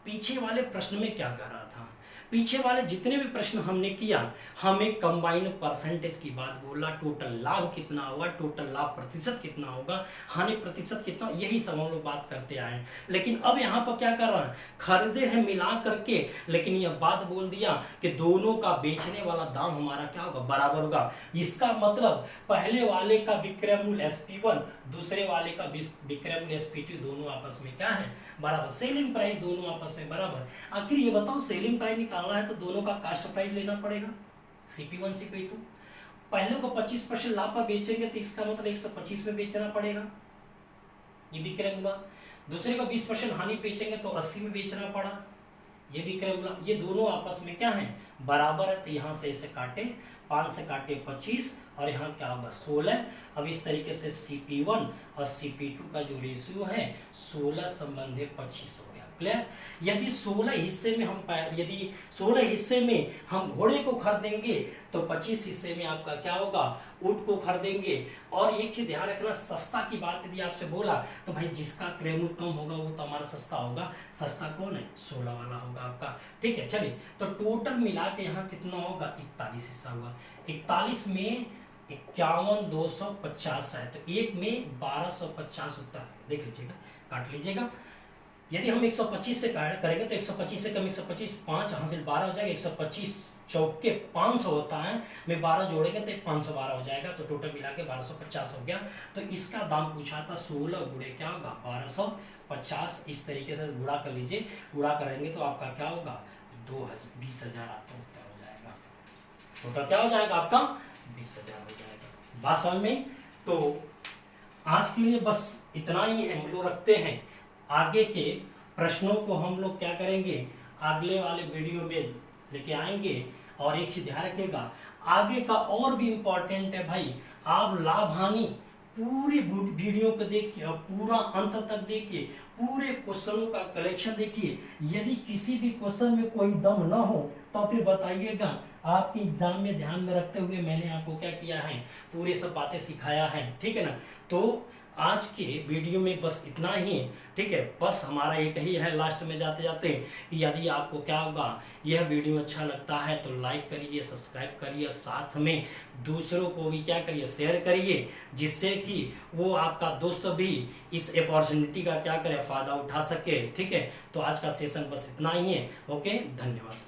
पीछे वाले प्रश्न में क्या कह रहा था, पीछे वाले जितने भी प्रश्न हमने किया हमें कंबाइन परसेंटेज की बात बोला, टोटल लाभ कितना होगा, टोटल लाभ प्रतिशत कितना होगा, हानि प्रतिशत कितना, यही सब हम लोग बात करते आए हैं। लेकिन अब यहाँ पर क्या कर रहा है, खरीदे हैं मिला करके, लेकिन यह बात बोल दिया कि दोनों का बेचने वाला दाम हमारा क्या होगा, बराबर होगा। इसका मतलब पहले वाले का विक्रय मूल्य SP1, दूसरे वाले का विक्रय मूल्य SP2, दोनों आपस में क्या है, बराबर। सेलिंग प्राइस दोनों आपस में बराबर। आखिर ये बताओ, सेलिंग प्राइस निकालना है तो दोनों का कास्ट प्राइस लेना पड़ेगा, CP1 CP2। पहले को 25% लाभ पर बेचेंगे तो इसका मतलब 125 में बेचना पड़ेगा, ये विक्रय मूल्य। दूसरे को 20% हानि बेचेंगे तो 80 में बेचना पड़ा, ये विक्रय मूल्य। ये दोनों आपस में क्या है, बराबर है। तो यहाँ से इसे काटे, 5 से काटे 25 और यहाँ क्या होगा 16। अब इस तरीके से CP1 और CP2 का जो रेशियो है 16 संबंधी 25 हो गया। क्लियर। यदि 16 हिस्से में हम घोड़े को खरीदेंगे तो 25 हिस्से में आपका क्या होगा, ऊंट को खरीदेंगे। और एक चीज ध्यान रखना, सस्ता की बात यदि आपसे बोला तो भाई जिसका क्रय मूल्य कम होगा वो तो हमारा सस्ता होगा। सस्ता कौन है, 16 वाला होगा आपका, ठीक है। चलिए तो टोटल मिला के यहाँ कितना होगा, 41 हिस्सा होगा। 41 में 51,250 है तो एक में 1250 उत्तर है, देख लीजिएगा, काट लीजिएगा। यदि हम 125 से करेंगे तो 125 से कम 125, 5 हासिल 12 हो जाएगा। 125 चौके 500 होता है, में 12 जोड़ेंगे तो 512 हो जाएगा। तो टोटल मिला के 1250 हो गया। तो इसका दाम पूछा था 16 गुणे क्या होगा, 1250। इस तरीके से गुणा कर लीजिए, गुणा करेंगे तो आपका क्या होगा, 20,000 आपका उत्तर हो जाएगा। टोटल क्या हो जाएगा आपका, 20,000 हो जाएगा। बात समझ में। तो आज के लिए बस इतना ही हम लोग रखते हैं। आगे के प्रश्नों को हम लोग क्या करेंगे, अगले वाले वीडियो में लेके आएंगे। और एक चीज ध्यान रखिएगा, आगे का और भी इम्पोर्टेंट है भाई, आप लाभ हानि पूरी वीडियो को देखिए और पूरा अंत तक देखिए, पूरे क्वेश्चनों का कलेक्शन देखिए। यदि किसी भी क्वेश्चन में कोई दम ना हो तो फिर बताइएगा। आपके एग्जाम में ध्यान में रखते हुए मैंने आपको क्या किया है, पूरे सब बातें सिखाया है, ठीक है ना। तो आज के वीडियो में बस इतना ही, ठीक है। बस हमारा एक ही है लास्ट में जाते जाते, यदि आपको क्या होगा, यह वीडियो अच्छा लगता है तो लाइक करिए, सब्सक्राइब करिए, साथ में दूसरों को भी क्या करिए, शेयर करिए, जिससे कि वो आपका दोस्त भी इस अपॉर्चुनिटी का क्या करे, फायदा उठा सके, ठीक है। तो आज का सेशन बस इतना ही है। ओके, धन्यवाद।